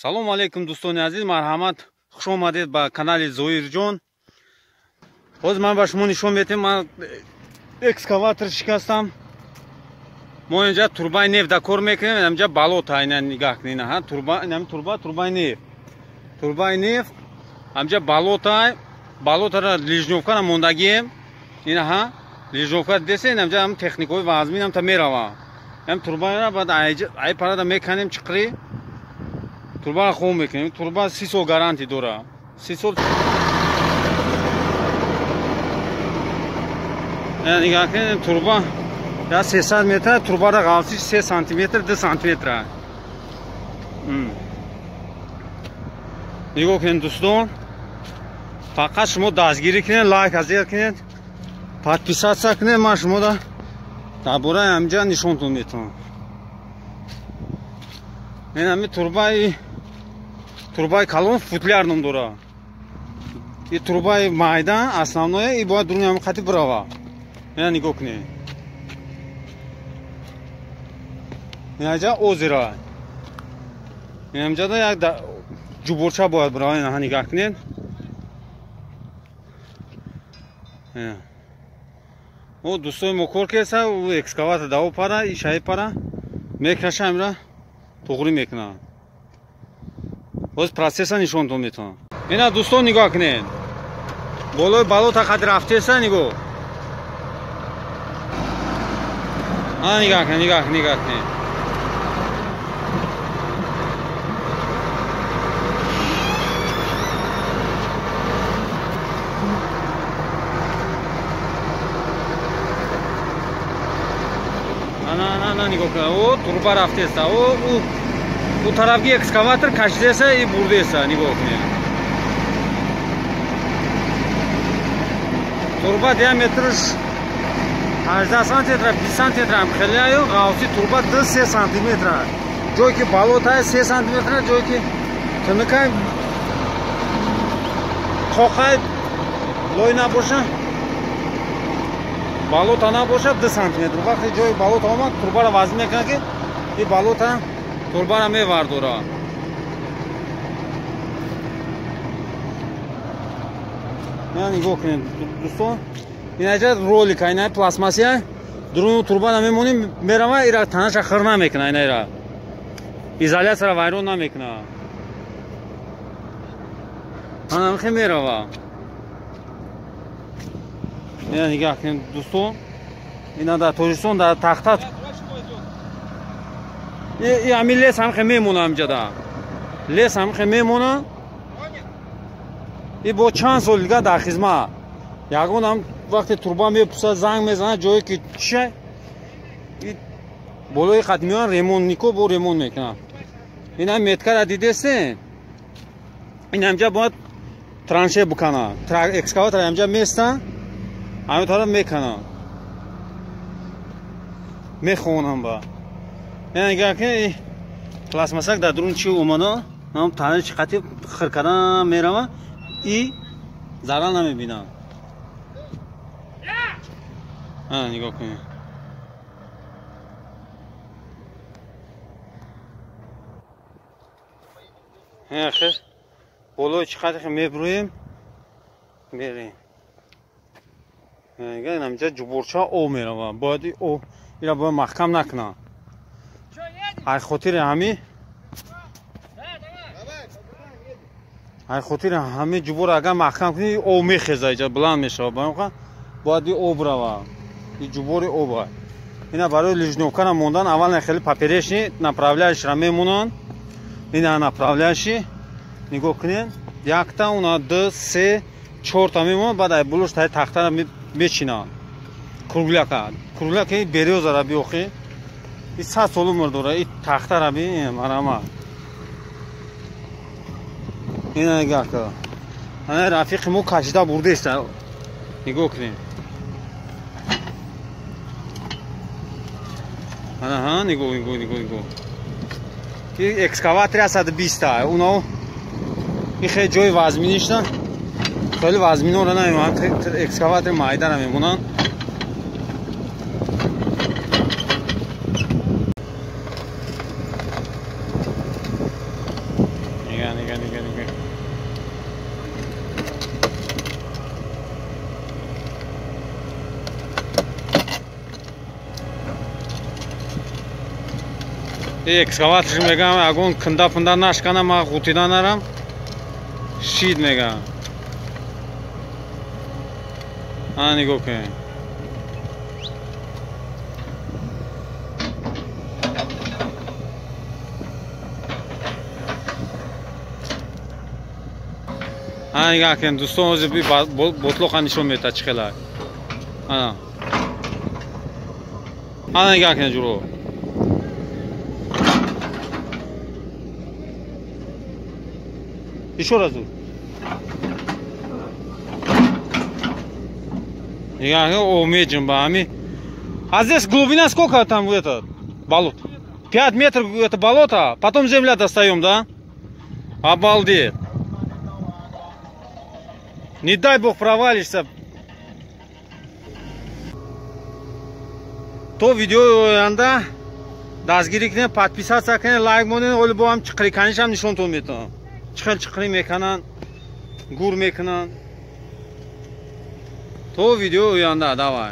Салом алейкум дӯстони азиз, марҳамат, хуш омадед ба канали Зоирҷон. Ҳозир ман ба шумо нишон медиҳам, ман экскаватор шикастам. Мо инҷа турбаи нефт кор мекунем, инҷа балота айна нигаҳ кунед, ҳа турбаи нефт. Турбаи нефт, инҷа балотара лижнёвкара мондагием. Ина ҳа, лижнёвка десен, инҷа ҳам техникои вазмин ҳам та мерава. Ҳам турбаира баъд ай парада меканем чиқри. Турба хом мекунем. Турба 30 сол гарантӣ дора. 30 сол. Нигоҳ кунед, турба я 300 метр, турбара ғавсиш 3 сантиметр, 2 сантиметр. Нигоҳ кунед дӯстон. Фақат шумо дастгирӣ кунед, лайк азият кунед, подписатсия кунед, ман шумо дар бораи ҳамҷа нишонтон метавонам. Ин ҳами турбаи калон футляр ном дора. И турбаи майда основное, и бояд дуруни ҳами қати бирава. Ина нигоҳ кунед. Инаҷа озира. Ин ҳамҷада як ҷубурча бояд бирава. Ина нигоҳ кунед. О дӯстои мо кор кеса, экскаватор даво пара, ишаи пара мекаша амра туғрӣ мекуна. Боз процесса нишонтон метавонам. Ина дӯстон нигоҳ кунед. Болои балота қадр рафтеса нигоҳ. Нигоҳ кунед. Нигоҳ кунед. О турба рафтеса. У тарафги экскаватор кашидеса и бурдеса. Нигоҳ кунед. Турба диаметрш 18 сантиметр, 20 сантиметр ҳам хеле аю, ғавси турба 2-3 сантиметр. Ҷое ки балота 3 сантиметр, ҷое ки тунука қоқай лой набоша, балота набоша 2 сантиметр. Вақти ҷои балота омад, турбара вазн мекунад ки и балота турбара мевардора. Нигоҳ кунед дӯстон. Инаҷа ролика, ина пластмассия дуруни турба намемоним, мерава ира танаша хир намекуна, ина ира изолясияра вайрон намекуна. Ана хе мерава. Ина нигоҳ кунед дӯстон. Ина дар Тоҷикистон дар тахта и ами лес ҳам хе мемона амҷада. Лес ҳам хе мемона. И бо чанд сол дига дар хизмат. Ягон ҳам вақте турба мепуса, занг мезана, ҷое ки чиша и болои қад меён ремонтнико бо ремонт мекунад. Ина меткара дидесен. Ин ҳамҷа бояд транше букана. Экскаватор ҳамҷа места. ҳамин тараф мекана. Мехонам ба. Ина нигоҳ ки пластмассак дар дурун чи омада, ҳам тани чи қати хир кардан мерава и зарар намебинам. Нигоҳ кунед. Ахир болои чи қати мебурем. Мерем. Ин ҳамҷа ҷубурча об мерава. Бояд об ира бояд маҳкам накуна. ай хотири ҳами ҷубур агар маҳкам кунӣ об мехеза, иҷа буланд мешава. Бояд об рава. И ҷубури оба. Ина барои лижнёвкара мондан аввал хеле поперечни направляющийра мемонанд. Ина направляющий. Нигоҳ кунед. Якта, уна 2, 3, 4 та мемонанд. Баъд ай булуш таи тахтара мечинанд. Кругляка. Кругляка и берёзара биохи. И 100 сол умр дора. И тахтара би марама. Ина нигоҳ кунед. Ана рафиқи мо кашида бурдеста. Нигоҳ кунед. нигоҳ. И экскаватори 120 уно и хеле ҷои вазминишта. Хеле вазминора намемонанд, экскаватори майдара мемонанд. Nega. Ekskavator megam agon kında fında naşkana ma gutidan aram şid mega. Ani goke. Ani gaken doston o'zi bir botloq nishon meta chiqalar. Ana gaken juro. Еще разу. Я умеем бами. А здесь глубина сколько там в этот болот? 5 метров это болото, потом земля достаем, да? Обалдеть. Не дай бог провалишься. То видео янда дастгирикне подписаться кане лайк монен оли бо ҳам чиқриканишам нишонтон метавонам. Чиқри мекунанд, гур мекунанд. То видео янда давай.